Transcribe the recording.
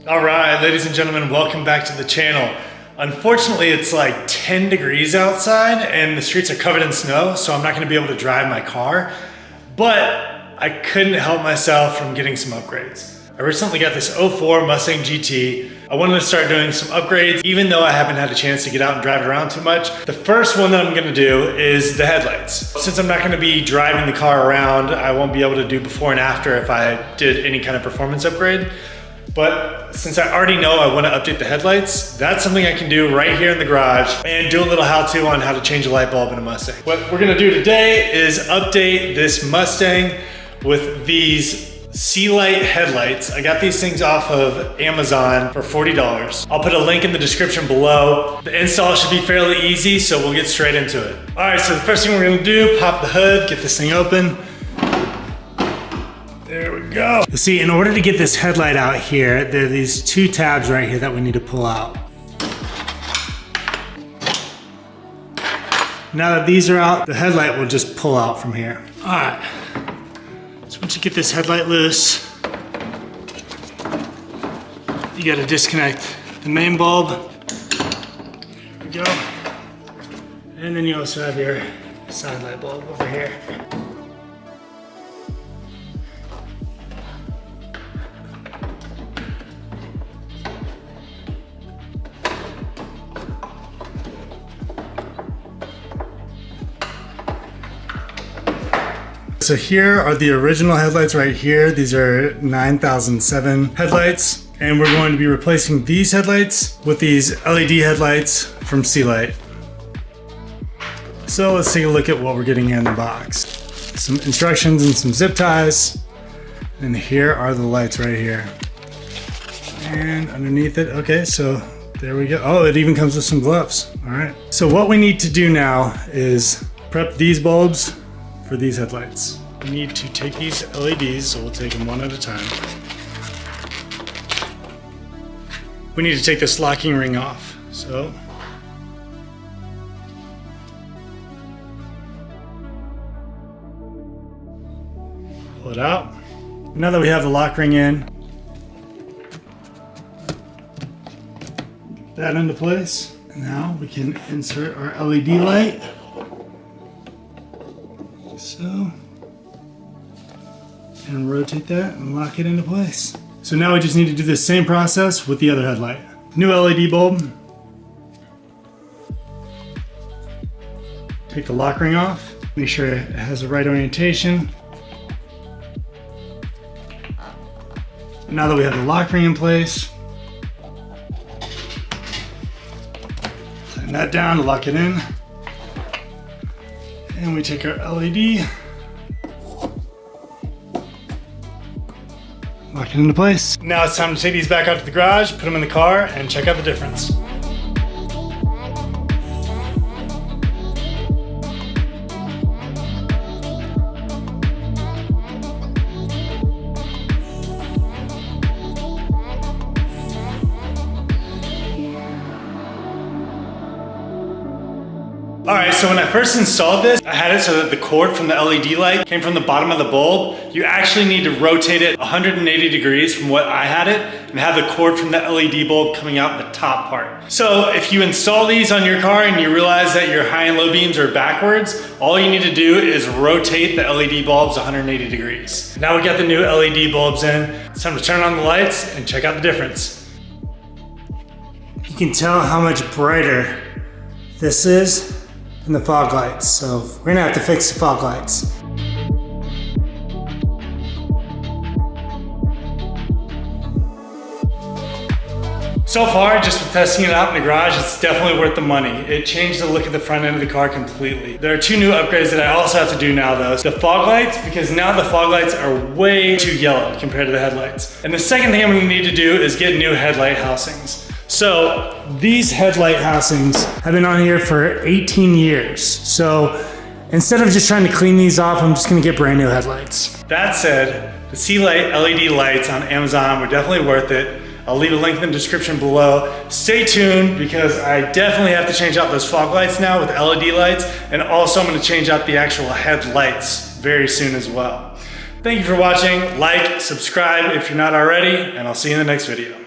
All right, ladies and gentlemen, welcome back to the channel. Unfortunately, it's like 10 degrees outside and the streets are covered in snow, so I'm not gonna be able to drive my car, but I couldn't help myself from getting some upgrades. I recently got this 04 Mustang GT. I wanted to start doing some upgrades, even though I haven't had a chance to get out and drive it around too much. The first one that I'm gonna do is the headlights. Since I'm not gonna be driving the car around, I won't be able to do before and after if I did any kind of performance upgrade. But since I already know I want to update the headlights, that's something I can do right here in the garage and do a little how-to on how to change a light bulb in a Mustang. What we're gonna do today is update this Mustang with these C-Light headlights. I got these things off of Amazon for $40. I'll put a link in the description below. The install should be fairly easy, so we'll get straight into it. All right, so the first thing we're gonna do, pop the hood, get this thing open. There we go. You see, in order to get this headlight out here, there are these two tabs right here that we need to pull out. Now that these are out, the headlight will just pull out from here. All right, so once you get this headlight loose, you gotta disconnect the main bulb. There we go. And then you also have your side light bulb over here. So here are the original headlights right here. These are 9007 headlights, and we're going to be replacing these headlights with these LED headlights from C-Light. So let's take a look at what we're getting in the box. Some instructions and some zip ties. And here are the lights right here. And underneath it, okay, so there we go. Oh, it even comes with some gloves. All right. So what we need to do now is prep these bulbs for these headlights. We need to take these LEDs, so we'll take them one at a time. We need to take this locking ring off, so. Pull it out. Now that we have the lock ring in, get that into place. Now we can insert our LED light. So, and rotate that and lock it into place. So now we just need to do the same process with the other headlight. New LED bulb. Take the lock ring off. Make sure it has the right orientation. Now that we have the lock ring in place, tighten that down to lock it in. And we take our LED, lock it into place. Now it's time to take these back out to the garage, put them in the car, and check out the difference. All right, so when I first installed this, I had it so that the cord from the LED light came from the bottom of the bulb. You actually need to rotate it 180 degrees from what I had it and have the cord from the LED bulb coming out the top part. So if you install these on your car and you realize that your high and low beams are backwards, all you need to do is rotate the LED bulbs 180 degrees. Now we got the new LED bulbs in. It's time to turn on the lights and check out the difference. You can tell how much brighter this is and the fog lights, so we're gonna have to fix the fog lights. So far, just with testing it out in the garage, it's definitely worth the money. It changed the look of the front end of the car completely. There are two new upgrades that I also have to do now though. The fog lights, because now the fog lights are way too yellow compared to the headlights. And the second thing I'm gonna need to do is get new headlight housings. So these headlight housings have been on here for 18 years. So instead of just trying to clean these off, I'm just gonna get brand new headlights. That said, the C-Light LED lights on Amazon were definitely worth it. I'll leave a link in the description below. Stay tuned because I definitely have to change out those fog lights now with LED lights, and also I'm gonna change out the actual headlights very soon as well. Thank you for watching. Like, subscribe if you're not already, and I'll see you in the next video.